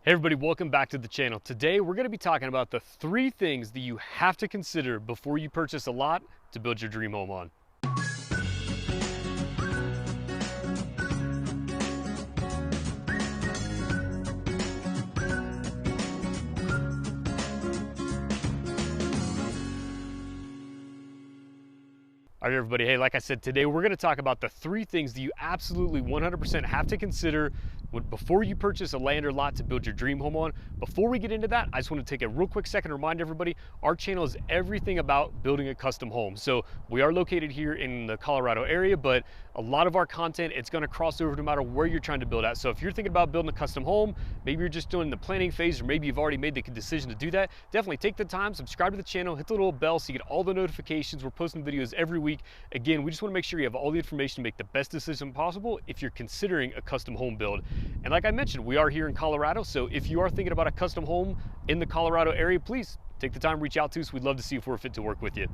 Hey everybody, welcome back to the channel. Today we're going to be talking about the 3 things that you have to consider before you purchase a lot to build your dream home on. All right, everybody. Hey, like I said, today we're going to talk about the 3 things that you absolutely 100% have to consider before you purchase a land or lot to build your dream home on. Before we get into that, I just want to take a real quick second to remind everybody, our channel is everything about building a custom home. So we are located here in the Colorado area, but a lot of our content, it's going to cross over no matter where you're trying to build at. So if you're thinking about building a custom home, maybe you're just doing the planning phase, or maybe you've already made the decision to do that, definitely take the time, subscribe to the channel, hit the little bell so you get all the notifications. We're posting videos every week. Again, we just want to make sure you have all the information to make the best decision possible if you're considering a custom home build. And like I mentioned, we are here in Colorado, so if you are thinking about a custom home in the Colorado area, please take the time, reach out to us. We'd love to see if we're fit to work with you.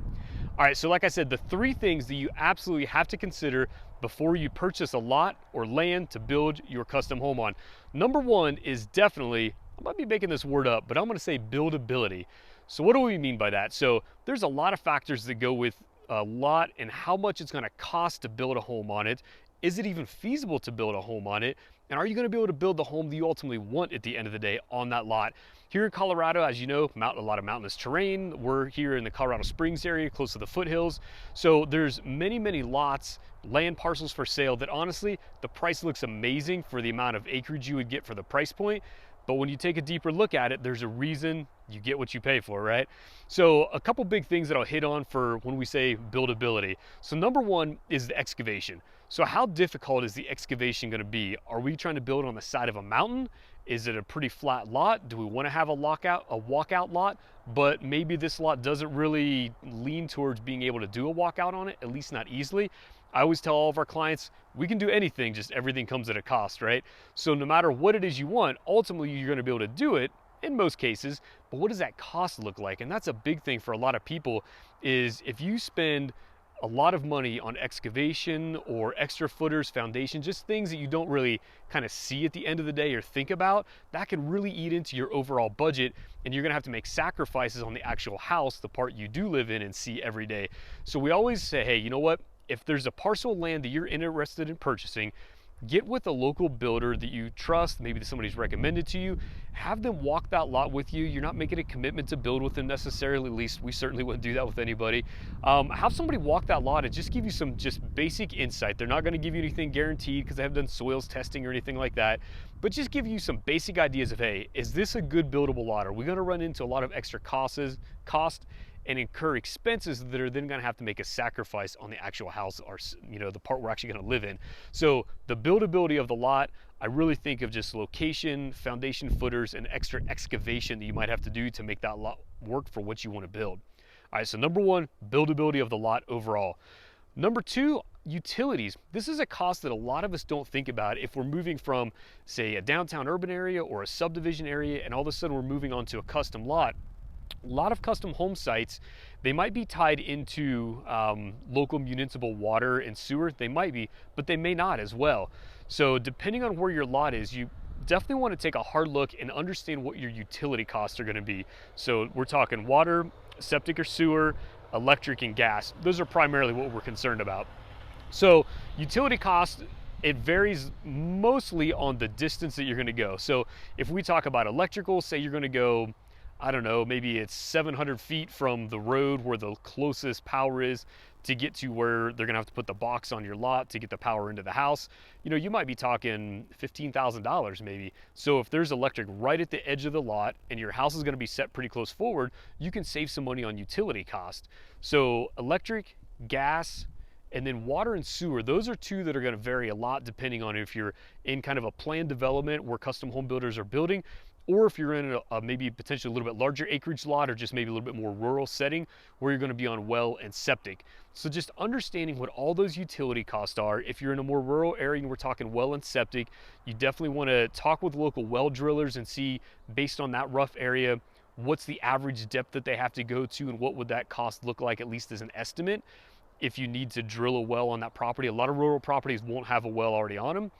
All right, so like I said, the 3 things that you absolutely have to consider before you purchase a lot or land to build your custom home on. Number 1 is definitely, I might be making this word up, but I'm going to say buildability. So what do we mean by that? So there's a lot of factors that go with a lot and how much it's going to cost to build a home on it. Is it even feasible to build a home on it? And are you going to be able to build the home that you ultimately want at the end of the day on that lot? Here in Colorado, as you know, a lot of mountainous terrain. We're here in the Colorado Springs area, close to the foothills. So there's many lots, land parcels for sale that honestly, the price looks amazing for the amount of acreage you would get for the price point. But when you take a deeper look at it, there's a reason you get what you pay for, right? So a couple big things that I'll hit on for when we say buildability. So number 1 is the excavation. So how difficult is the excavation going to be? Are we trying to build on the side of a mountain? Is it a pretty flat lot? Do we want to have a walkout lot, but maybe this lot doesn't really lean towards being able to do a walkout on it, at least not easily? I always tell all of our clients, we can do anything, just everything comes at a cost, right? So no matter what it is you want, ultimately you're going to be able to do it in most cases, but what does that cost look like? And that's a big thing for a lot of people, is if you spend a lot of money on excavation or extra footers, foundation, just things that you don't really kind of see at the end of the day or think about, that can really eat into your overall budget, and you're gonna have to make sacrifices on the actual house, the part you do live in and see every day. So we always say, hey, you know what? If there's a parcel of land that you're interested in purchasing, get with a local builder that you trust, maybe somebody's recommended to you, have them walk that lot with you. You're not making a commitment to build with them necessarily, at least we certainly wouldn't do that with anybody. Have somebody walk that lot and just give you some just basic insight. They're not going to give you anything guaranteed because they haven't done soils testing or anything like that, but just give you some basic ideas of, hey, is this a good buildable lot? Are we going to run into a lot of extra cost and incur expenses that are then going to have to make a sacrifice on the actual house, or the part we're actually going to live in? So the buildability of the lot, I really think of just location, foundation footers, and extra excavation that you might have to do to make that lot work for what you want to build. All right, so number 1, buildability of the lot overall. Number 2, utilities. This is a cost that a lot of us don't think about if we're moving from, say, a downtown urban area or a subdivision area, and all of a sudden we're moving onto a custom lot. A lot of custom home sites, they might be tied into local municipal water and sewer. They might be, but they may not as well. So depending on where your lot is, you definitely want to take a hard look and understand what your utility costs are going to be. So we're talking water, septic or sewer, electric, and gas. Those are primarily what we're concerned about. So utility costs, it varies mostly on the distance that you're going to go. So if we talk about electrical, say you're going to go, I don't know, maybe it's 700 feet from the road where the closest power is to get to where they're gonna have to put the box on your lot to get the power into the house. You might be talking $15,000 maybe. So if there's electric right at the edge of the lot and your house is gonna be set pretty close forward, you can save some money on utility cost. So electric, gas, and then water and sewer, those are 2 that are gonna vary a lot depending on if you're in kind of a planned development where custom home builders are building, or if you're in a maybe potentially a little bit larger acreage lot, or just maybe a little bit more rural setting where you're going to be on well and septic. So just understanding what all those utility costs are. If you're in a more rural area and we're talking well and septic, you definitely want to talk with local well drillers and see, based on that rough area, what's the average depth that they have to go to and what would that cost look like, at least as an estimate, if you need to drill a well on that property. A lot of rural properties won't have a well already on them.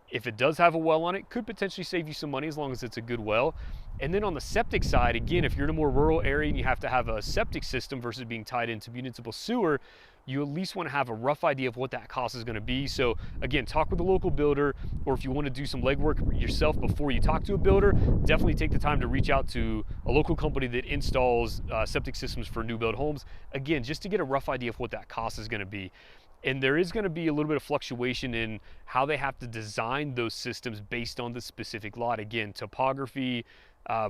If it does have a well on it, could potentially save you some money as long as it's a good well. And then on the septic side, again, if you're in a more rural area and you have to have a septic system versus being tied into municipal sewer, you at least want to have a rough idea of what that cost is going to be. So again, talk with a local builder, or if you want to do some legwork yourself before you talk to a builder, definitely take the time to reach out to a local company that installs septic systems for new build homes. Again, just to get a rough idea of what that cost is going to be. And there is going to be a little bit of fluctuation in how they have to design those systems based on the specific lot. Again, topography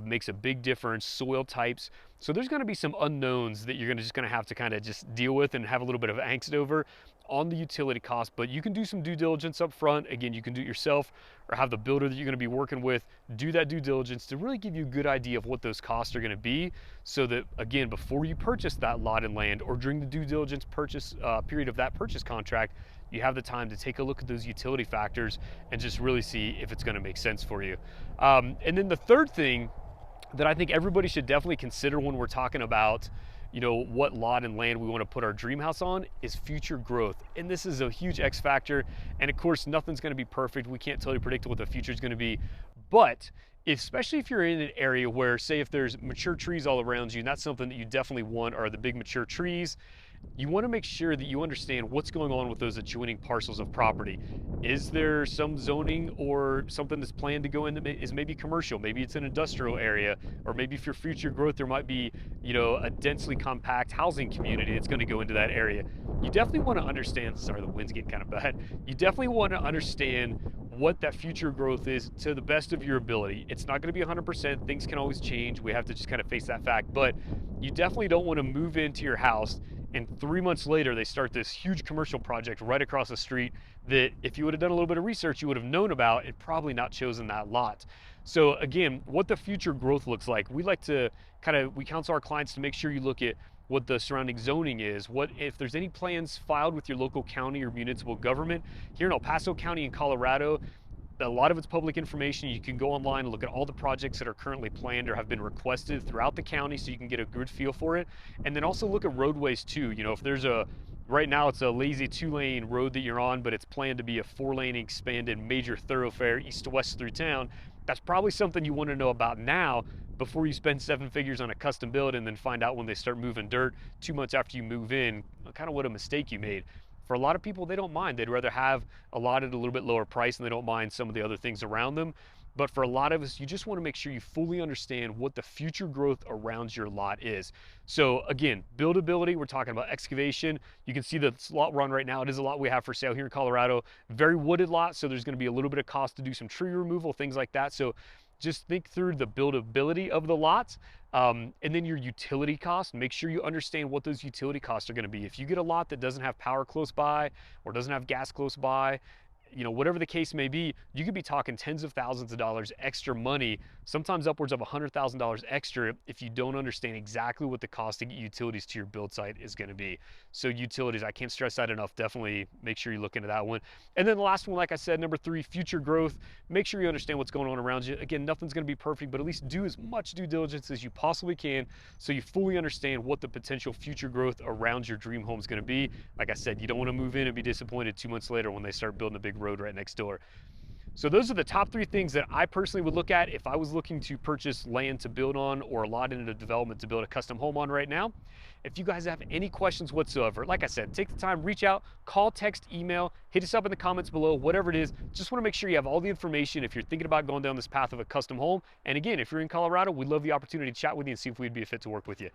makes a big difference, soil types. So there's going to be some unknowns that you're just going to have to kind of just deal with and have a little bit of angst over on the utility cost. But you can do some due diligence up front. Again, you can do it yourself or have the builder that you're going to be working with do that due diligence to really give you a good idea of what those costs are going to be, so that again, before you purchase that lot and land, or during the due diligence purchase period of that purchase contract, you have the time to take a look at those utility factors and just really see if it's going to make sense for you. And then the third thing that I think everybody should definitely consider when we're talking about, you know, what lot and land we want to put our dream house on is future growth. And this is a huge X factor. And of course, nothing's going to be perfect. We can't totally predict what the future is going to be. But especially if you're in an area where, say, if there's mature trees all around you, and that's something that you definitely want are the big mature trees, you want to make sure that you understand what's going on with those adjoining parcels of property. Is there some zoning or something that's planned to go in that is maybe commercial? Maybe it's an industrial area, or maybe for future growth, there might be, you know, a densely compact housing community that's going to go into that area. You definitely want to understand, sorry, the wind's getting kind of bad. You definitely want to understand what that future growth is to the best of your ability. It's not going to be 100%. Things can always change. We have to just kind of face that fact, but you definitely don't want to move into your house and 3 months later they start this huge commercial project right across the street that if you would have done a little bit of research, you would have known about and probably not chosen that lot. So again, what the future growth looks like, we like to we counsel our clients to make sure you look at what the surrounding zoning is, what if there's any plans filed with your local county or municipal government. Here in El Paso County in Colorado, a lot of it's public information. You can go online and look at all the projects that are currently planned or have been requested throughout the county, so you can get a good feel for it. And then also look at roadways too. You know, if there's right now it's a lazy 2-lane road that you're on, but it's planned to be a 4-lane expanded major thoroughfare east to west through town, that's probably something you want to know about now before you spend 7 figures on a custom build and then find out when they start moving dirt 2 months after you move in, kind of what a mistake you made. For a lot of people, they don't mind. They'd rather have a lot at a little bit lower price and they don't mind some of the other things around them. But for a lot of us, you just want to make sure you fully understand what the future growth around your lot is. So again, buildability, we're talking about excavation. You can see the lot we're on right now. It is a lot we have for sale here in Colorado. Very wooded lot, so there's going to be a little bit of cost to do some tree removal, things like that. So just think through the buildability of the lots, and then your utility costs. Make sure you understand what those utility costs are going to be. If you get a lot that doesn't have power close by or doesn't have gas close by, you know, whatever the case may be, you could be talking tens of thousands of dollars extra money, sometimes upwards of $100,000 extra if you don't understand exactly what the cost to get utilities to your build site is going to be. So utilities, I can't stress that enough. Definitely make sure you look into that one. And then the last one, like I said, number 3, future growth. Make sure you understand what's going on around you. Again, nothing's going to be perfect, but at least do as much due diligence as you possibly can so you fully understand what the potential future growth around your dream home is going to be. Like I said, you don't want to move in and be disappointed 2 months later when they start building a big road right next door. So those are the top 3 things that I personally would look at if I was looking to purchase land to build on or a lot in a development to build a custom home on right now. If you guys have any questions whatsoever, like I said, take the time, reach out, call, text, email, hit us up in the comments below, whatever it is. Just want to make sure you have all the information if you're thinking about going down this path of a custom home. And again, if you're in Colorado, we'd love the opportunity to chat with you and see if we'd be a fit to work with you.